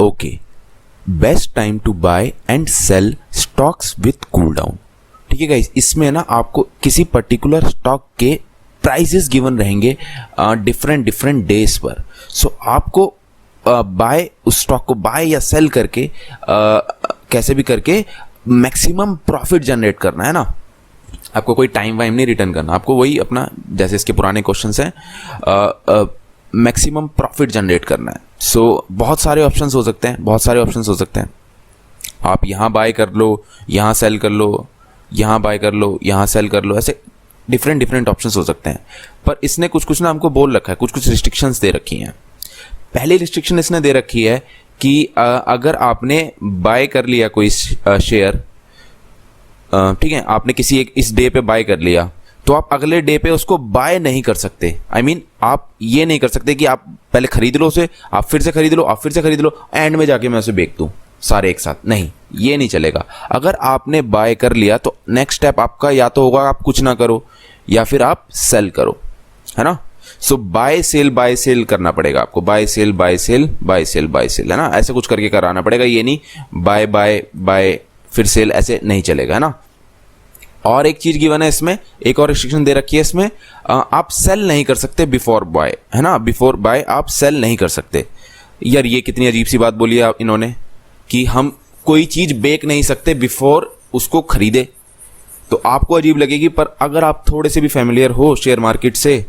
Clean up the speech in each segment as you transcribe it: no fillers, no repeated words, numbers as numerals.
Okay, best time to buy and sell stocks with cool down. ठीक है guys, इसमें ना आपको किसी पर्टिकुलर स्टॉक के प्राइसेस गिवन रहेंगे डिफरेंट डेज पर। सो आपको बाय उस स्टॉक को बाय या सेल करके कैसे भी करके मैक्सिमम प्रॉफिट जनरेट करना है ना। आपको कोई टाइम वाइम नहीं रिटर्न करना, आपको वही अपना जैसे इसके पुराने क्वेश्चंस हैं मैक्सिमम प्रॉफिट जनरेट करना है। सो बहुत सारे ऑप्शंस हो सकते हैं, आप यहाँ बाय कर लो, यहाँ सेल कर लो, यहाँ बाय कर लो, यहाँ सेल कर लो, ऐसे डिफरेंट ऑप्शंस हो सकते हैं। पर इसने कुछ ना हमको बोल रखा है, कुछ रिस्ट्रिक्शंस दे रखी हैं। पहली रिस्ट्रिक्शन इसने दे रखी है कि अगर आपने बाय कर लिया कोई शेयर, ठीक है, आपने किसी एक इस डे पे बाय कर लिया, तो आप अगले डे पे उसको बाय नहीं कर सकते। आई मीन आप ये नहीं कर सकते कि आप पहले खरीद लो उसे, आप फिर से खरीद लो, एंड में जाके मैं उसे बेच दूं सारे एक साथ, नहीं, ये नहीं चलेगा। अगर आपने बाय कर लिया तो नेक्स्ट स्टेप आपका या तो होगा आप कुछ ना करो या फिर आप सेल करो, है ना। सो बाय सेल करना पड़ेगा आपको, बाय सेल है ना, ऐसे कुछ करके कराना पड़ेगा। ये नहीं बाय फिर सेल, ऐसे नहीं चलेगा, है ना। और एक चीज गिवन है इसमें, एक और रिस्ट्रिक्शन दे रखी है इसमें, आप सेल नहीं कर सकते बिफोर बाय, है ना। बिफोर बाय आप सेल नहीं कर सकते। यार ये कितनी अजीब सी बात बोली है इन्होंने कि हम कोई चीज बेच नहीं सकते बिफोर उसको खरीदे। तो आपको अजीब लगेगी, पर अगर आप थोड़े से भी फैमिलियर हो शेयर मार्केट से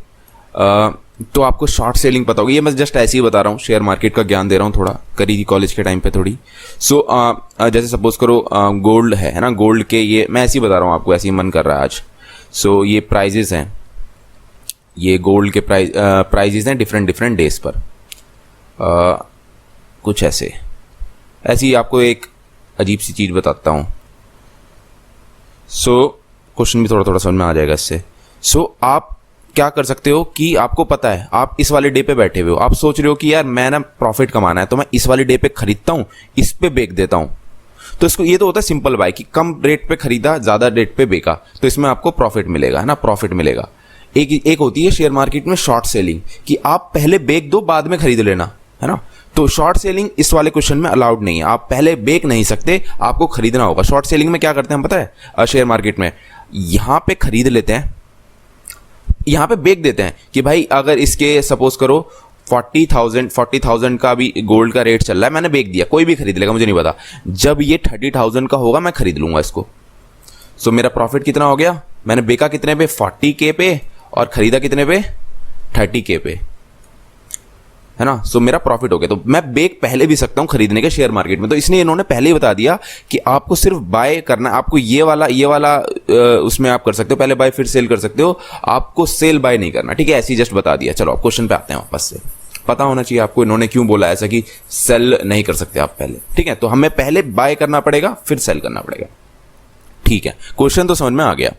तो आपको शॉर्ट सेलिंग पता होगी। ये मैं जस्ट ऐसे ही बता रहा हूँ, शेयर मार्केट का ज्ञान दे रहा हूँ, थोड़ा करी थी कॉलेज के टाइम पे थोड़ी। सो जैसे सपोज करो गोल्ड है ना, गोल्ड के ये मैं ऐसे ही बता रहा हूँ आपको, ऐसे ही मन कर रहा है आज। सो ये प्राइजेस हैं, ये गोल्ड के प्राइजेस हैं डिफरेंट डेज पर। कुछ ऐसे ही आपको एक अजीब सी चीज़ बताता हूँ। सो क्वेश्चन भी थोड़ा समझ में आ जाएगा इससे। सो आप क्या कर सकते हो कि आपको पता है आप इस वाले डे पे बैठे हुए हो, आप सोच रहे हो कि यार मैं ना प्रॉफिट कमाना है, तो मैं इस वाले डे पे खरीदता हूँ, इस पे बेच देता हूँ। तो इसको ये तो होता है सिंपल बाय कि कम रेट पे खरीदा, ज़्यादा रेट पे बेचा, तो इसमें आपको प्रॉफिट मिलेगा, है ना, प्रॉफिट मिलेगा। एक होती है शेयर मार्केट में शॉर्ट सेलिंग, कि आप पहले बेच दो बाद में खरीद लेना, है ना। तो शॉर्ट सेलिंग इस वाले क्वेश्चन में अलाउड नहीं है, आप पहले बेच नहीं सकते, आपको खरीदना होगा। शॉर्ट सेलिंग में क्या करते हैं हम पता है, शेयर मार्केट में यहाँ पे खरीद लेते हैं, यहाँ पे बेच देते हैं कि भाई अगर इसके सपोज करो 40,000 का भी गोल्ड का रेट चल रहा है, मैंने बेच दिया, कोई भी खरीद लेगा, मुझे नहीं पता। जब ये 30,000 का होगा मैं खरीद लूंगा इसको। सो मेरा प्रॉफिट कितना हो गया, मैंने बेचा कितने पे, 40K पे, और खरीदा कितने पे, 30K पे, है ना। सो मेरा प्रॉफिट हो गया। तो मैं बेच पहले भी सकता हूं खरीदने के शेयर मार्केट में, तो इसलिए इन्होंने पहले ही बता दिया कि आपको सिर्फ बाय करना है। आपको ये वाला उसमें आप कर सकते हो, पहले बाय फिर सेल कर सकते हो, आपको सेल बाय नहीं करना, ठीक है। ऐसे ही जस्ट बता दिया। चलो अब क्वेश्चन पे आते हैं वापस से। पता होना चाहिए आपको इन्होंने क्यों बोला ऐसा कि सेल नहीं कर सकते आप पहले, ठीक है। तो हमें पहले बाय करना पड़ेगा फिर सेल करना पड़ेगा, ठीक है। क्वेश्चन तो समझ में आ गया।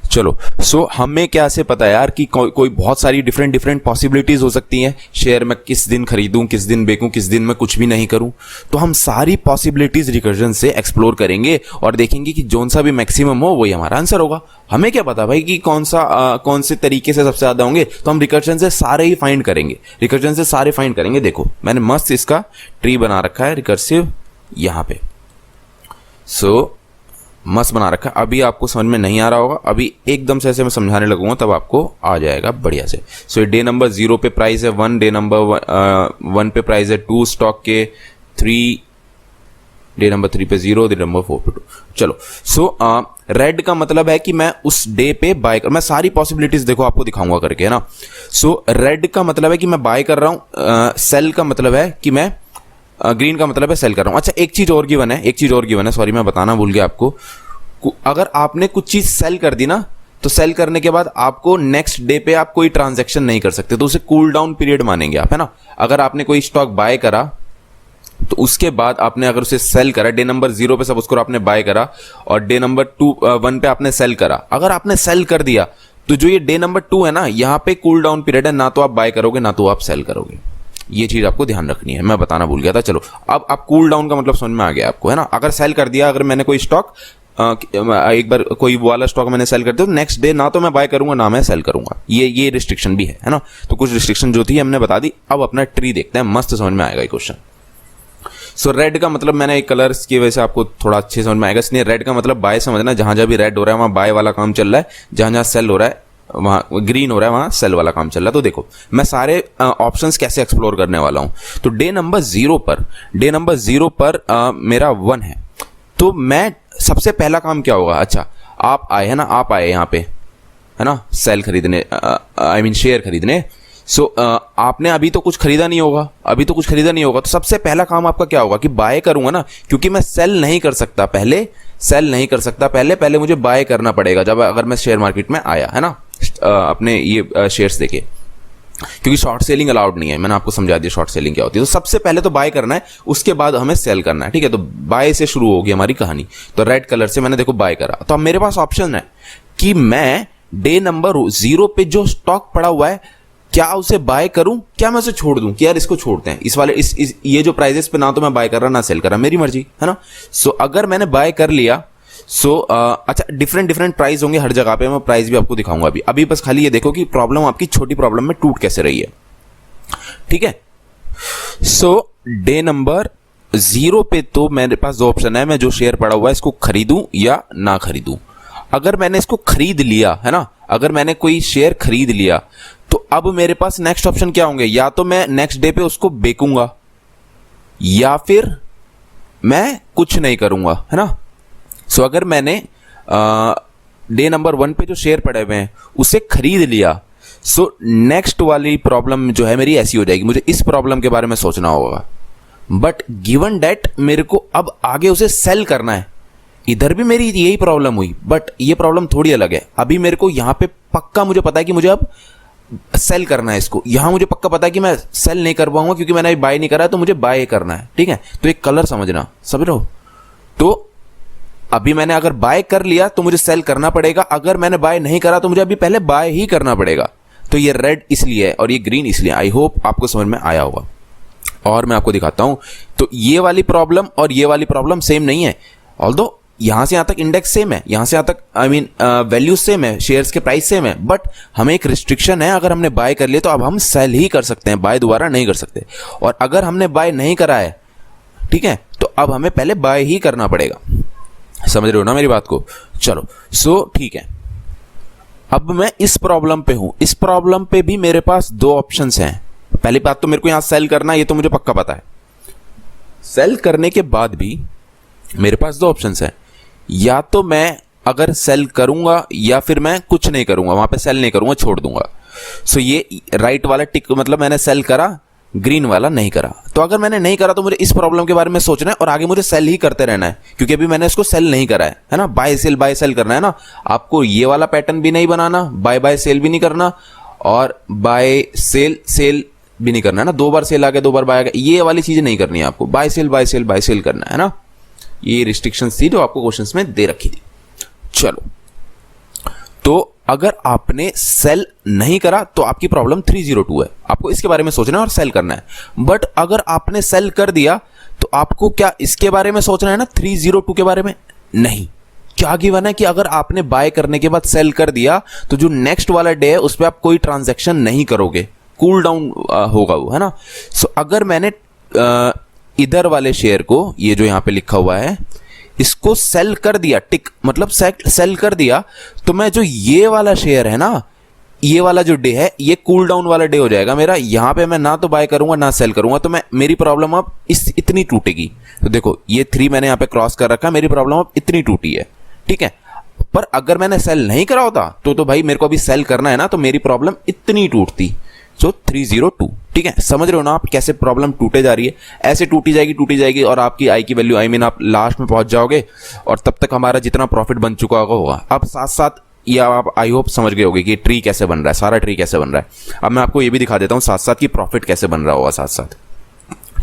चलो, सो हमें क्या से पता है यार कि कोई बहुत सारी डिफरेंट पॉसिबिलिटीज हो सकती हैं। शेयर में किस दिन खरीदूं, किस दिन बेचूं, किस दिन में कुछ भी नहीं करूं। तो हम सारी पॉसिबिलिटीज रिकर्जन से एक्सप्लोर करेंगे और देखेंगे कि जोन सा भी मैक्सिमम हो वही हमारा आंसर होगा। हमें क्या पता भाई कि कौन से तरीके से सबसे ज्यादा होंगे, तो हम रिकर्जन से सारे ही फाइंड करेंगे। देखो मैंने मस्त इसका ट्री बना रखा है रिकर्सिव यहाँ पे। सो मस्त बना रखा है। अभी आपको समझ में नहीं आ रहा होगा, अभी एकदम से ऐसे मैं समझाने लगूंगा तब आपको आ जाएगा बढ़िया से। सो डे नंबर 0 पे प्राइस है 1, डे नंबर 1 पे प्राइस है 2 स्टॉक के, 3 डे नंबर 3 पे 0, डे नंबर 4 पे 2। चलो, सो रेड का मतलब है कि मैं उस डे पे बाय कर, मैं सारी पॉसिबिलिटीज देखो आपको दिखाऊंगा करके, है ना। सो रेड का मतलब है कि मैं बाय कर रहा हूं, सेल का मतलब है कि मैं ग्रीन का मतलब है सेल कर रहा हूं। अच्छा एक चीज और गिवन है, सॉरी मैं बताना भूल गया आपको। अगर आपने कुछ चीज सेल कर दी ना, तो सेल करने के बाद आपको नेक्स्ट डे पे आप कोई ट्रांजैक्शन नहीं कर सकते, तो उसे कूल डाउन पीरियड मानेंगे आप, है ना। अगर आपने कोई स्टॉक बाय करा तो उसके बाद आपने अगर उसे सेल करा, डे नंबर 0 पे सपोज करो आपने बाय करा और डे नंबर 1 पे आपने सेल करा, अगर आपने सेल कर दिया तो जो ये डे नंबर 2 है ना, यहाँ पे कूल डाउन पीरियड है, ना तो आप बाय करोगे ना तो आप सेल करोगे। ये चीज आपको ध्यान रखनी है, मैं बताना भूल गया था। चलो अब आप कूल डाउन का मतलब समझ में आ गया आपको, है ना। अगर सेल कर दिया, अगर मैंने कोई स्टॉक एक बार कोई वाला स्टॉक मैंने सेल कर दिया, तो नेक्स्ट डे ना तो मैं बाय करूंगा ना मैं सेल करूंगा। ये रिस्ट्रिक्शन भी है ना। तो कुछ रिस्ट्रिक्शन जो थी हमने बता दी। अब अपना ट्री देखते हैं, मस्त समझ में आएगा ये क्वेश्चन। सो रेड का मतलब, मैंने एक कलर्स की वजह से आपको थोड़ा अच्छे समझ में आएगा, इसलिए रेड का मतलब बाय समझना, जहां जहां भी रेड हो रहा है वहां बाय वाला काम चल रहा है, जहां जहां सेल हो रहा है वहां ग्रीन हो रहा है वहां सेल वाला काम चल रहा है। तो देखो मैं सारे ऑप्शंस कैसे एक्सप्लोर करने वाला हूं। तो डे नंबर 0 पर मेरा 1 है, तो मैं सबसे पहला काम क्या होगा, अच्छा आप आए है ना, आप आए यहाँ पे है ना सेल खरीदने, आई मीन शेयर खरीदने। सो आपने अभी तो कुछ खरीदा नहीं होगा, तो सबसे पहला काम आपका क्या होगा कि बाय करूंगा ना, क्योंकि मैं सेल नहीं कर सकता पहले मुझे बाय करना पड़ेगा जब अगर मैं शेयर मार्केट में आया है ना, अपने ये शेयर्स देके, क्योंकि शॉर्ट सेलिंग अलाउड नहीं है, मैंने आपको समझा दिया शॉर्ट सेलिंग क्या होती है। तो सबसे पहले तो बाय करना है, उसके बाद हमें सेल करना है, ठीक है। तो बाय से शुरू होगी हमारी कहानी। तो रेड कलर से मैंने देखो बाय करा, तो अब मेरे पास ऑप्शन है कि मैं डे नंबर 0 पे जो स्टॉक पड़ा हुआ है क्या उसे बाय करूं, क्या मैं उसे छोड़ दूं कि यार इसको छोड़ते हैं, इस वाले ये जो प्राइजेस पे ना तो मैं बाय कर रहा ना सेल कर रहा, मेरी मर्जी है ना। सो अगर मैंने बाय कर लिया, सो अच्छा डिफरेंट प्राइस होंगे हर जगह पे, मैं प्राइस भी आपको दिखाऊंगा अभी बस खाली ये देखो कि प्रॉब्लम आपकी छोटी प्रॉब्लम में टूट कैसे रही है, ठीक है। सो डे नंबर 0 पे तो मेरे पास दो ऑप्शन है, मैं जो शेयर पड़ा हुआ है इसको खरीदूं या ना खरीदूं। अगर मैंने इसको खरीद लिया है ना, अगर मैंने कोई शेयर खरीद लिया, तो अब मेरे पास नेक्स्ट ऑप्शन क्या होंगे, या तो मैं नेक्स्ट डे पे उसको बेचूंगा या फिर मैं कुछ नहीं करूंगा, है ना। सो अगर मैंने डे नंबर 1 पे जो शेयर पड़े हुए हैं उसे खरीद लिया, सो नेक्स्ट वाली प्रॉब्लम जो है मेरी ऐसी हो जाएगी, मुझे इस प्रॉब्लम के बारे में सोचना होगा। बट गिवन डेट मेरे को अब आगे उसे सेल करना है, इधर भी मेरी यही प्रॉब्लम हुई, बट ये प्रॉब्लम थोड़ी अलग है। अभी मेरे को यहां पे पक्का मुझे पता है कि मुझे अब सेल करना है इसको, यहां मुझे पक्का पता है कि मैं सेल नहीं कर पाऊंगा क्योंकि मैंने बाय नहीं करा है, तो मुझे बाय करना है, ठीक है। तो एक कलर समझ रहे हो। तो अभी मैंने अगर बाय कर लिया तो मुझे सेल करना पड़ेगा, अगर मैंने बाय नहीं करा तो मुझे अभी पहले बाय ही करना पड़ेगा। तो ये रेड इसलिए है और ये ग्रीन इसलिए। आई होप आपको समझ में आया होगा। और मैं आपको दिखाता हूं, तो ये वाली प्रॉब्लम और ये वाली प्रॉब्लम सेम नहीं है, ऑल्दो यहां से यहां तक इंडेक्स सेम है, यहां से यहां तक आई मीन वैल्यूज सेम है, शेयर्स के प्राइस सेम है, बट हमें एक रिस्ट्रिक्शन है, अगर हमने बाय कर लिया तो अब हम सेल ही कर सकते हैं, बाय दोबारा नहीं कर सकते। और अगर हमने बाय नहीं करा है, ठीक है, तो अब हमें पहले बाय ही करना पड़ेगा। समझ रहे हो ना मेरी बात को। चलो सो ठीक है, अब मैं इस प्रॉब्लम पे हूं, इस प्रॉब्लम पे भी मेरे पास दो ऑप्शंस हैं। पहली बात तो मेरे को यहां सेल करना है, ये तो मुझे पक्का पता है। सेल करने के बाद भी मेरे पास दो ऑप्शंस हैं, या तो मैं अगर सेल करूंगा या फिर मैं कुछ नहीं करूंगा, वहां पे सेल नहीं करूंगा, छोड़ दूंगा। सो ये राइट वाला टिक मतलब मैंने सेल करा, ग्रीन वाला नहीं करा। तो अगर मैंने नहीं करा तो मुझे इस प्रॉब्लम के बारे में सोचना है और आगे मुझे सेल ही करते रहना है, क्योंकि अभी मैंने इसको सेल नहीं करा है ना। बाय सेल करना है ना आपको, ये वाला पैटर्न भी नहीं बनाना, बाय सेल भी नहीं करना और बाय सेल भी नहीं करना है ना। दो बार सेल आ गया, दो बार बाय आ गया, ये वाली चीजें नहीं करनी है आपको। बाय सेल करना है ना। ये रिस्ट्रिक्शंस थी जो आपको क्वेश्चंस में दे रखी थी। चलो, तो अगर आपने सेल नहीं करा तो आपकी प्रॉब्लम 302 है, आपको इसके बारे में सोचना है और सेल करना है। बट अगर आपने सेल कर दिया तो आपको क्या इसके बारे में सोचना है ना, 302 के बारे में नहीं। क्या गिवन है कि अगर आपने बाय करने के बाद सेल कर दिया तो जो नेक्स्ट वाला डे है उस पर आप कोई ट्रांजैक्शन नहीं करोगे, कूल डाउन होगा वो, है ना। सो अगर मैंने इधर वाले शेयर को, ये जो यहां पे लिखा हुआ है, इसको सेल कर दिया, टिक मतलब सेल कर दिया, तो मैं जो ये वाला शेयर है ना, ये वाला जो डे है, ये कूल डाउन वाला डे हो जाएगा मेरा। यहां पे मैं ना तो बाय करूंगा ना सेल करूंगा, तो मेरी प्रॉब्लम अब इतनी टूटेगी। तो देखो ये 3 मैंने यहां पे क्रॉस कर रखा है, मेरी प्रॉब्लम अब इतनी टूटी है, ठीक है। पर अगर मैंने सेल नहीं करा होता तो भाई मेरे को अभी सेल करना है ना, तो मेरी प्रॉब्लम इतनी टूटती। सो 302, ठीक है। समझ रहे हो ना आप कैसे प्रॉब्लम टूटे जा रही है। ऐसे टूटी जाएगी और आपकी आई की वैल्यू, आई मीन आप लास्ट में पहुंच जाओगे और तब तक हमारा जितना प्रॉफिट बन चुका होगा। अब साथ साथ ये आप आई होप समझ गए होगे कि ट्री कैसे बन रहा है, सारा ट्री कैसे बन रहा है। अब मैं आपको ये भी दिखा देता हूं साथ साथ कि प्रॉफिट कैसे बन रहा होगा साथ साथ,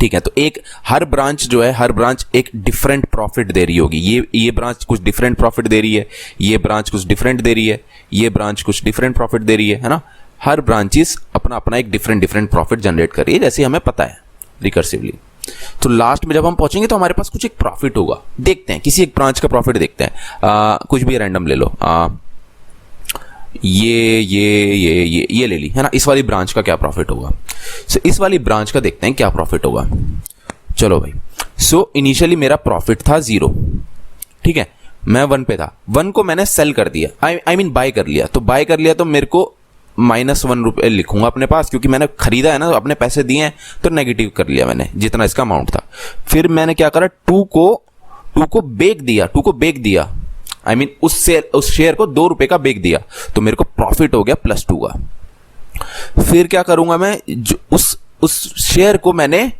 ठीक है। तो एक हर ब्रांच जो है, हर ब्रांच एक डिफरेंट प्रॉफिट दे रही होगी। ये ब्रांच कुछ डिफरेंट प्रॉफिट दे रही है, ये ब्रांच कुछ डिफरेंट दे रही है, ये ब्रांच कुछ डिफरेंट प्रॉफिट दे रही है ना। हर ब्रांचेस अपना अपना एक डिफरेंट प्रॉफिट जनरेट कर रही है, जैसे हमें पता है रिकर्सिवली। तो लास्ट में जब हम पहुंचेंगे तो हमारे पास कुछ एक प्रॉफिट होगा। देखते हैं किसी एक ब्रांच का प्रॉफिट देखते हैं। कुछ भी रैंडम ले लो, ये ले ली, है ना। इस वाली ब्रांच का क्या प्रॉफिट होगा। सो इस वाली ब्रांच का देखते हैं क्या प्रॉफिट होगा। चलो भाई, सो इनिशियली मेरा प्रॉफिट था 0, ठीक है, मैं 1 पे था, 1 को मैंने सेल कर दिया, आई मीन बाय कर लिया। तो बाय कर लिया तो मेरे को -1 रुपये लिखूंगा अपने पास, क्योंकि मैंने खरीदा है ना, अपने पैसे दिए हैं, तो नेगेटिव कर लिया मैंने जितना इसका अमाउंट था। फिर मैंने क्या करा, 2 को बेच दिया, आई मीन उस शेयर को 2 रुपए का बेच दिया, तो मेरे को प्रॉफिट हो गया +2 का। फिर क्या करूंगा मैं, उस शेयर को मैंने,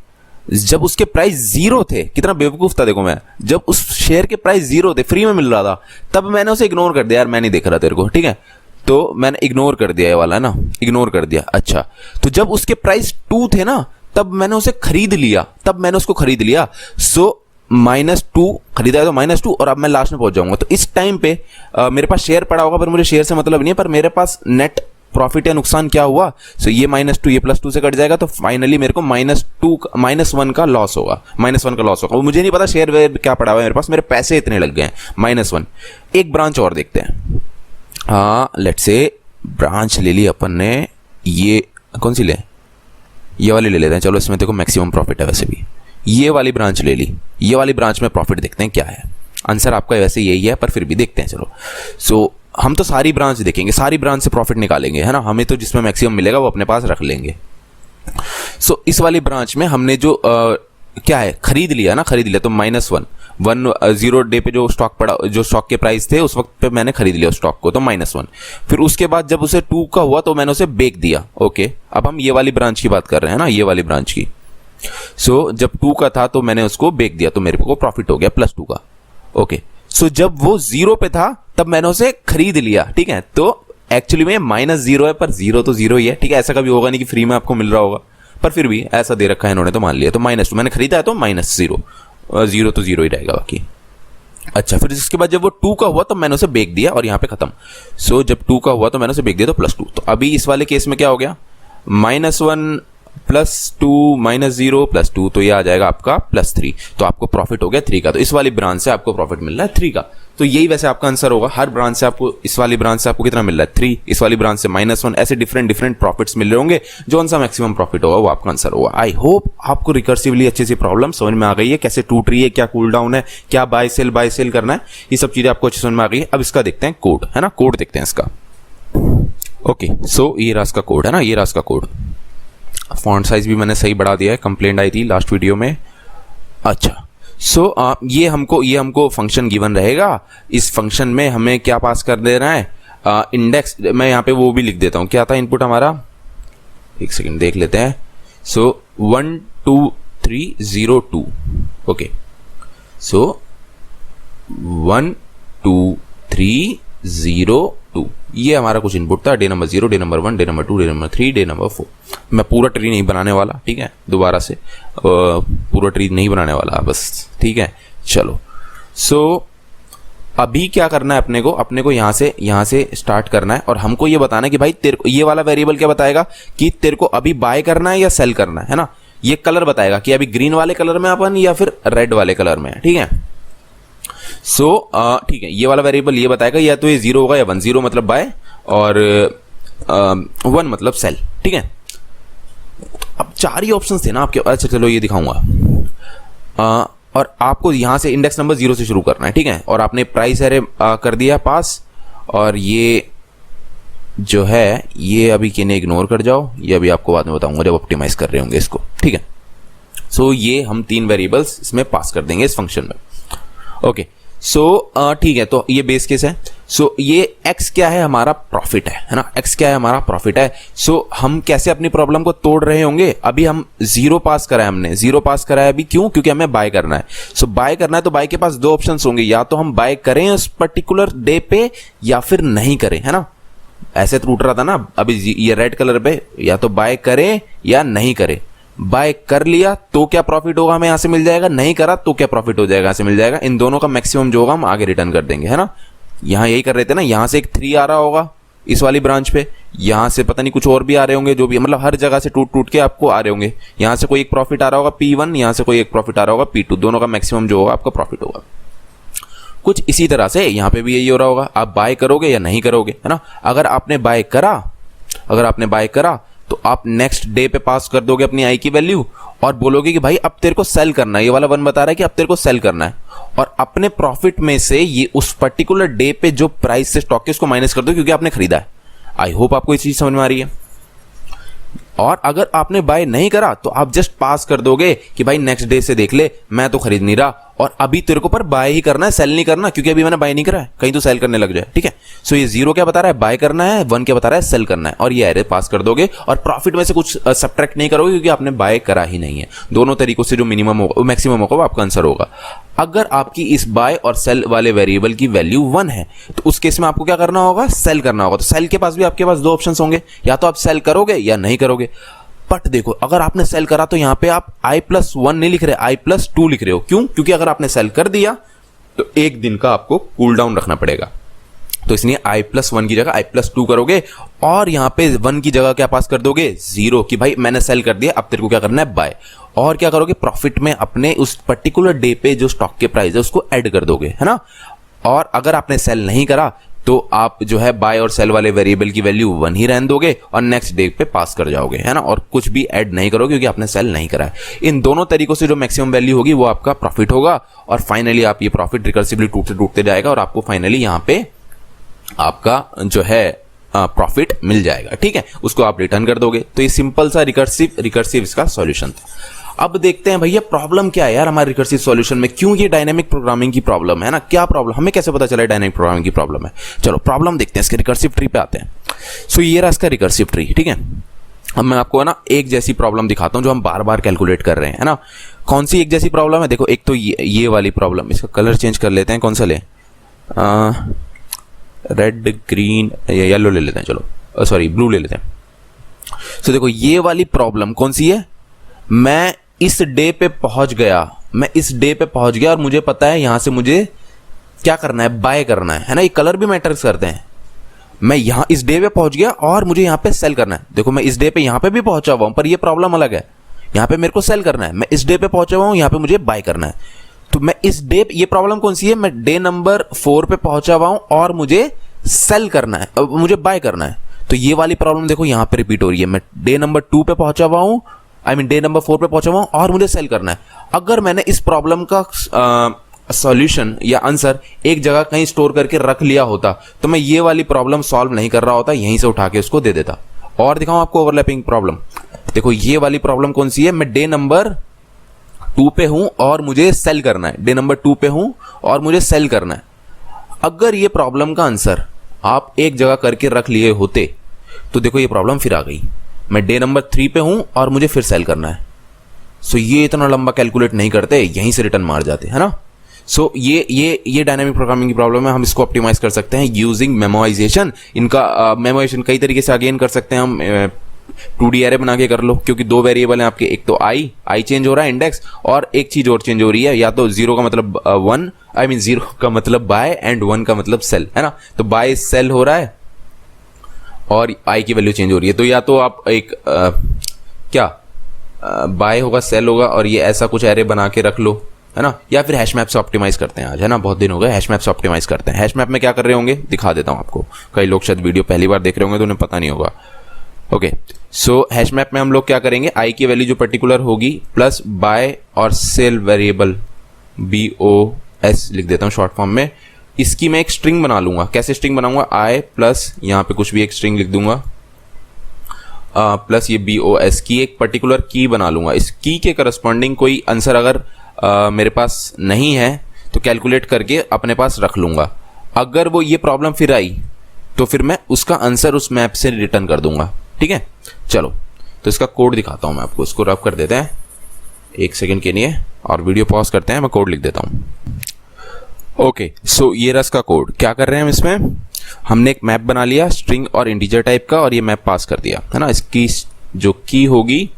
जब उसके प्राइस 0 थे, कितना बेवकूफ था देखो मैं, जब उस शेयर के प्राइस 0 थे, फ्री में मिल रहा था, तब मैंने उसे इग्नोर कर दिया, यार मैं नहीं देख रहा तेरे को, ठीक है, तो मैंने इग्नोर कर दिया, ये वाला ना, इग्नोर कर दिया। अच्छा, तो जब उसके प्राइस 2 थे ना, तब मैंने उसे खरीद लिया, सो -2 खरीदा है तो -2, और अब मैं लास्ट में पहुंच जाऊंगा। तो इस टाइम पे मेरे पास शेयर पड़ा होगा, पर मुझे शेयर से मतलब नहीं है, पर मेरे पास नेट प्रॉफिट या नुकसान क्या हुआ, सो ये -2 ये +2 से कट जाएगा, तो फाइनली मेरे को -1 का लॉस होगा, वो मुझे नहीं पता शेयर वेयर क्या पड़ा हुआ है मेरे पास, मेरे पैसे इतने लग गए हैं, -1। एक ब्रांच और देखते हैं, लेट्स से ब्रांच ले ली अपन ने, ये कौन सी ले, ये वाली ले लेते हैं, चलो इसमें देखो मैक्सिमम प्रॉफिट है वैसे भी, ये वाली ब्रांच ले ली, ये वाली ब्रांच में प्रॉफिट देखते हैं क्या है। आंसर आपका वैसे यही है, पर फिर भी देखते हैं, चलो। सो हम तो सारी ब्रांच देखेंगे, सारी ब्रांच से प्रॉफिट निकालेंगे, है ना, हमें तो जिसमें मैक्सिमम मिलेगा वो अपने पास रख लेंगे। सो इस वाली ब्रांच में हमने जो क्या है, खरीद लिया, तो -1 डे पे जो स्टॉक पड़ा, जो स्टॉक के प्राइस थे उस वक्त पे मैंने खरीद लिया उस स्टॉक को, तो -1। फिर उसके बाद जब उसे 2 का हुआ तो मैंने उसे बेच दिया। ओके, अब हम ये वाली ब्रांच की बात कर रहे हैं ना, ये वाली ब्रांच की। सो जब 2 का था तो मैंने उसको बेच दिया, तो मेरे को प्रॉफिट हो गया +2 का। ओके, सो जब वो 0 पे था तब मैंने उसे खरीद लिया, ठीक है, तो एक्चुअली में -0 है, पर 0 तो 0 ही है, ठीक है, ऐसा कभी होगा नहीं कि फ्री में आपको मिल रहा होगा, पर फिर भी ऐसा दे रखा है इन्होंने, तो मान लिया, तो -2 मैंने खरीदा है, तो -0, 0 तो 0 ही रहेगा बाकी। अच्छा, फिर इसके बाद जब वो 2 का हुआ तो मैंने उसे बेच दिया, और यहाँ पे खत्म। सो जब 2 का हुआ तो मैंने उसे बेच दिया, तो +2। तो अभी इस वाले केस में क्या हो गया, -1 +2 -0 +2, तो ये आ जाएगा आपका +3, तो आपको प्रॉफिट हो गया 3 का। तो इस वाली ब्रांच से आपको प्रॉफिट मिल रहा है 3 का, तो यही वैसे आपका आंसर होगा। हर ब्रांच से आपको, इस वाली ब्रांच से आपको कितना मिल रहा है 3, इस वाली ब्रांच से -1, ऐसे डिफरेंट प्रॉफिट्स मिल रहे होंगे, जो सा मैक्सिमम प्रॉफिट होगा वो आपका आंसर होगा। आई होप आपको रिकर्सिवली अच्छी सी प्रॉब्लम समझ में आ गई है, कैसे टूट रही है, क्या कूल डाउन है, क्या बाय सेल करना है, ये सब चीजें आपको अच्छी समझ में आ गई है। अब इसका देखते हैं कोड, है ना, कोड देखते हैं इसका। ओके, सो ये रहा इसका कोड, है ना, ये रहा इसका कोड। फॉन्ट साइज भी मैंने सही बढ़ा दिया है, कंप्लेंट आई थी लास्ट वीडियो में। अच्छा, सो ये हमको फंक्शन गिवन रहेगा, इस फंक्शन में हमें क्या पास कर देना है, इंडेक्स। मैं यहाँ पे वो भी लिख देता हूँ, क्या था इनपुट हमारा, एक सेकंड देख लेते हैं। सो 1 2 3 0 2, ओके, सो 1 2 3 0 2, ये हमारा कुछ इनपुट था, day number 0, day number 1, day number 2, day number 3, day number 4। मैं पूरा ट्री नहीं बनाने वाला, ठीक है, दोबारा से पूरा ट्री नहीं बनाने वाला बस, ठीक है, चलो। सो अभी क्या करना है अपने को यहाँ से स्टार्ट करना है, और हमको ये बताना है कि भाई तेरे को ये वाला वेरिएबल क्या बताएगा कि तेरे को अभी बाय करना है या सेल करना है ना, ये कलर बताएगा कि अभी ग्रीन वाले कलर में अपन या फिर रेड वाले कलर में, ठीक है। सो ठीक है, ये वाला वेरिएबल ये बताएगा या तो ये 0 होगा या 1, 0 मतलब बाय और 1 मतलब सेल, ठीक है। अब 4 ही ऑप्शंस थे ना आपके, अच्छा चलो ये दिखाऊंगा। और आपको यहां से इंडेक्स नंबर 0 से शुरू करना है, ठीक है, और आपने प्राइस एरे कर दिया पास, और ये जो है ये अभी किन्हें इग्नोर कर जाओ, ये अभी आपको बाद में बताऊंगा जब ऑप्टिमाइज कर रहे होंगे इसको, ठीक है। सो ये हम 3 वेरिएबल्स इसमें पास कर देंगे इस फंक्शन में। ओके, सो ठीक है, तो ये बेस केस है। सो ये x क्या है, हमारा प्रॉफिट है ना, x क्या है, हमारा प्रॉफिट है। सो हम कैसे अपनी प्रॉब्लम को तोड़ रहे होंगे, अभी हम 0 पास करा है, हमने 0 पास करा है अभी, क्यों, क्योंकि हमें बाय करना है। सो बाय करना है तो बाय के पास 2 ऑप्शंस होंगे, या तो हम बाय करें उस पर्टिकुलर डे पे या फिर नहीं करें, है ना। ऐसे टूट रहा था ना अभी ये रेड कलर पे, या तो बाय करें या नहीं करें। बाय कर लिया तो क्या प्रॉफिट होगा हमें यहां से मिल जाएगा, नहीं करा तो क्या प्रॉफिट हो जाएगा, यहां से मिल जाएगा। इन दोनों का मैक्सिमम जो होगा हम आगे रिटर्न कर देंगे, है ना। यहां यही कर रहे थे ना, यहां से एक 3 आ रहा होगा इस वाली ब्रांच पे, यहां से पता नहीं कुछ और भी आ रहे होंगे, जो भी मतलब हर जगह से टूट के आपको आ रहे होंगे। यहां से कोई एक प्रॉफिट आ रहा होगा P1, यहां से कोई एक प्रॉफिट आ रहा होगा P2, दोनों का मैक्सिमम जो होगा आपका प्रॉफिट होगा। कुछ इसी तरह से यहां पे भी यही हो रहा होगा, आप बाय करोगे या नहीं करोगे, है ना। अगर आपने बाय करा तो आप नेक्स्ट डे पे पास कर दोगे अपनी आई की वैल्यू और बोलोगे कि भाई अब तेरे को सेल करना है, ये वाला 1 बता रहा है कि अब तेरे को सेल करना है, और अपने प्रॉफिट में से ये उस पर्टिकुलर डे पे जो प्राइस से स्टॉक है उसको माइनस कर दो क्योंकि आपने खरीदा है। आई होप आपको ये चीज समझ में आ रही है। और अगर आपने बाय नहीं करा तो आप जस्ट पास कर दोगे कि भाई नेक्स्ट डे से देख ले, मैं तो खरीद नहीं रहा और अभी तेरे को पर बाय ही करना है, सेल नहीं करना, क्योंकि अभी मैंने बाय नहीं करा है, कहीं तो सेल करने लग जाए। ठीक है, सो ये 0 क्या बता रहा है, बाय करना है, 1 क्या बता रहा है, सेल करना है, और ये एरे पास कर दोगे और प्रॉफिट में से कुछ सब्ट्रैक्ट नहीं करोगे क्योंकि आपने बाय करा ही नहीं है। दोनों तरीकों से जो मिनिमम होगा मैक्सिमम होगा वो आपका आंसर होगा। अगर आपकी इस बाय और सेल वाले वेरिएबल की वैल्यू 1 है तो उस केस में आपको क्या करना होगा, सेल करना होगा। तो सेल के पास भी आपके पास 2 ऑप्शन होंगे, या तो आप सेल करोगे या नहीं करोगे। बट देखो, अगर आपने सेल करा तो यहां पे आप i+1 नहीं लिख रहे, i+2 लिख रहे हो। क्यों? क्योंकि अगर आपने सेल कर दिया तो 1 दिन का आपको कूल डाउन रखना पड़ेगा, तो इसलिए i+1 की जगह i+2 करोगे और यहां पे 1 की जगह क्या पास कर दोगे, 0, कि भाई मैंने सेल कर दिया, अब तेरे को क्या करना है, बाय। और क्या करोगे, प्रॉफिट में अपने उस पर्टिकुलर डे पे जो स्टॉक के प्राइस है उसको ऐड कर दोगे, है ना। और अगर आपने सेल नहीं करा तो आप जो है बाय और सेल वाले वेरिएबल की वैल्यू 1 ही रहने दोगे और नेक्स्ट डे पे पास कर जाओगे, है ना, और कुछ भी ऐड नहीं करोगे क्योंकि आपने सेल नहीं करा है। इन दोनों तरीकों से जो मैक्सिमम वैल्यू होगी वो आपका प्रॉफिट होगा और फाइनली आप ये प्रॉफिट रिकर्सिवली टूटते टूटते जाएगा और आपको फाइनली यहां पे आपका जो है प्रॉफिट मिल जाएगा। ठीक है, उसको आप रिटर्न कर दोगे। तो ये सिंपल सा रिकर्सिव इसका सॉल्यूशन था। अब देखते हैं भैया प्रॉब्लम क्या है यार हमारे रिकर्सिव सॉल्यूशन में, क्यों ये डायनामिक प्रोग्रामिंग की प्रॉब्लम है ना, क्या प्रॉब्लम, हमें कैसे पता चला डायनामिक प्रोग्रामिंग की प्रॉब्लम है। चलो प्रॉब्लम देखते हैं, इसके रिकर्सिव ट्री पे आते हैं। सो ये रहा इसका रिकर्सिव ट्री। ठीक है, अब मैं आपको ना एक जैसी प्रॉब्लम दिखाता हूं जो हम बार बार कैलकुलेट कर रहे हैं, है ना। कौन सी एक जैसी प्रॉब्लम है, देखो एक तो ये वाली प्रॉब्लम, इसका कलर चेंज कर लेते हैं, कौन सा ले, रेड ग्रीन या येलो ले लेते हैं, चलो सॉरी ब्लू ले लेते हैं। सो देखो ये वाली प्रॉब्लम कौन सी है, मैं इस डे पे पहुंच गया और मुझे पता है यहां से मुझे क्या करना है, बाय करना है ना। ये कलर भी मैटर्स करते हैं। मैं यहां इस डे पे पहुंच गया और मुझे यहां पे सेल करना है। देखो मैं इस डे पे यहां पे भी पहुंचा हुआ हूं पर ये प्रॉब्लम अलग है, यहां पे मेरे को सेल करना है। मैं इस डे पे पहुंचा हुआ हूं, यहां पे मुझे बाय करना है। तो मैं इस डे, ये प्रॉब्लम कौन सी है, मैं डे नंबर 4 पे पहुंचा हुआ हूं और मुझे सेल करना है, मुझे बाय करना है। तो ये वाली प्रॉब्लम देखो यहां पे रिपीट हो रही है। मैं डे नंबर 2 पे पहुंचा हुआ हूं, डे नंबर 4 पे पहुंचा हुआ हूं और मुझे सेल करना है। अगर मैंने इस प्रॉब्लम का सॉल्यूशन या आंसर एक जगह कहीं स्टोर करके रख लिया होता तो मैं ये वाली प्रॉब्लम सॉल्व नहीं कर रहा होता, यहीं से उठा के उसको दे देता। और दिखाऊं आपको ओवरलैपिंग प्रॉब्लम, देखो ये वाली प्रॉब्लम कौन सी है, मैं डे नंबर 2 पे हूं और मुझे सेल करना है, डे नंबर 2 पे हूं और मुझे सेल करना है। अगर ये प्रॉब्लम का आंसर आप एक जगह करके रख लिए होते तो देखो ये प्रॉब्लम फिर आ गई, मैं डे नंबर 3 पे हूं और मुझे फिर सेल करना है। सो ये इतना लंबा कैलकुलेट नहीं करते, यहीं से रिटर्न मार जाते, है ना। सो ये डायनामिक प्रोग्रामिंग की प्रॉब्लम है। हम इसको ऑप्टिमाइज कर सकते हैं यूजिंग मेमोराइजेशन। इनका मेमोराइजेशन कई तरीके से अगेन कर सकते हैं हम। 2D एरे बना के कर लो, क्योंकि 2 वेरिएबल हैं आपके, एक तो आई चेंज हो रहा है इंडेक्स, और एक चीज और चेंज हो रही है, या तो 0 का मतलब 1, 0 का मतलब बाय एंड 1 का मतलब सेल, है ना। तो बाय सेल हो रहा है और आई की वैल्यू चेंज हो रही है। तो या तो आप एक बाय होगा, सेल होगा, और ये ऐसा कुछ एरे बना के रख लो, है ना। या फिर हैश मैप से ऑप्टिमाइज करते हैं आज, है ना, बहुत दिन हो गए, हैश मैप से ऑप्टिमाइज करते हैं। हैश मैप में क्या कर रहे होंगे दिखा देता हूं आपको, कई लोग शायद वीडियो पहली बार देख रहे होंगे तो उन्हें पता नहीं होगा। ओके, सो हैश मैप में हम लोग क्या करेंगे, आई की वैल्यू जो पर्टिकुलर होगी प्लस बाय और सेल वेरिएबल BOS लिख देता हूं शॉर्ट फॉर्म में। इसकी मैं एक स्ट्रिंग बना लूंगा। कैसे स्ट्रिंग बनाऊंगा, आई प्लस यहां पे कुछ भी एक स्ट्रिंग लिख दूंगा प्लस ये BOS की एक पर्टिकुलर की बना लूंगा। इस की के करस्पॉन्डिंग कोई आंसर अगर मेरे पास नहीं है तो कैलकुलेट करके अपने पास रख लूंगा। अगर वो ये प्रॉब्लम फिर आई तो फिर मैं उसका आंसर उस मैप से रिटर्न कर दूंगा। ठीक है, चलो तो इसका कोड दिखाता हूं मैं आपको। इसको रब कर देते हैं 1 सेकेंड के लिए और वीडियो पॉज करते हैं, मैं कोड लिख देता हूं। ओके, सो ये रहा इसका कोड। क्या कर रहे हैं हम इसमें, हमने एक मैप बना लिया स्ट्रिंग और इंटीजर टाइप का और ये मैप पास कर दिया, है ना। इसकी जो की होगी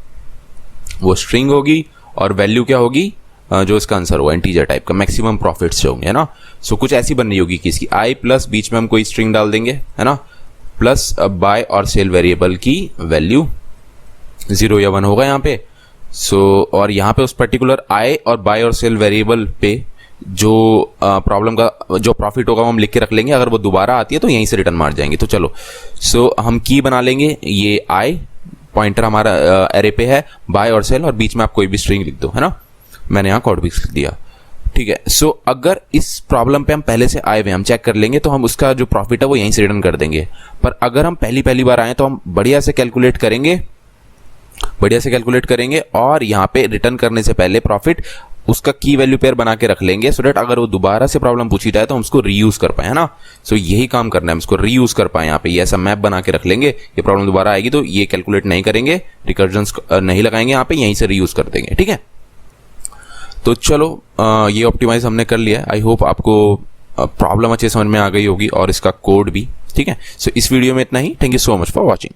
वो स्ट्रिंग होगी और वैल्यू क्या होगी, जो इसका आंसर होगा इंटीजर टाइप का, मैक्सिमम प्रॉफिट्स होंगे, है ना। सो कुछ ऐसी बन रही होगी कि इसकी आई प्लस बीच में हम कोई स्ट्रिंग डाल देंगे, है ना, प्लस बाय और सेल वेरिएबल की वैल्यू 0 या 1 होगा यहाँ पे। सो और यहाँ पे उस पर्टिकुलर आई और बाय और सेल वेरिएबल पे जो प्रॉब्लम का जो प्रॉफिट होगा वो हम लिख के रख लेंगे। अगर वो दोबारा आती है तो यहीं से रिटर्न मार जाएंगे। तो चलो, सो हम की बना लेंगे ये आई पॉइंटर हमारा एरे पे है बाय और सेल, और बीच में आप कोई भी स्ट्रिंग लिख दो, है ना। मैंने यहाँ कॉडफिक्स लिख दिया, ठीक है। सो अगर इस प्रॉब्लम पे हम पहले से आए हुए, हम चेक कर लेंगे तो हम उसका जो प्रॉफिट है वो यहीं से रिटर्न कर देंगे। पर अगर हम पहली बार आए तो हम बढ़िया से कैलकुलेट करेंगे और यहाँ पे रिटर्न करने से पहले प्रॉफिट उसका की वैल्यू पेयर बना के रख लेंगे, सो डेट अगर वो दोबारा से प्रॉब्लम पूछी जाए तो हम उसको रीयूज कर पाए, है ना। सो यही काम करना है, हम इसको रीयूज कर पाए। यहाँ पे ये ऐसा मैप बना के रख लेंगे, ये प्रॉब्लम दोबारा आएगी तो ये कैलकुलेट नहीं करेंगे, रिकर्जन्स नहीं लगाएंगे यहाँ पे, यहीं से रीयूज कर देंगे, ठीक है। तो चलो ये ऑप्टिमाइज हमने कर लिया है। आई होप आपको प्रॉब्लम अच्छे समझ में आ गई होगी और इसका कोड भी, ठीक है। सो इस वीडियो में इतना ही। Thank you so much for watching.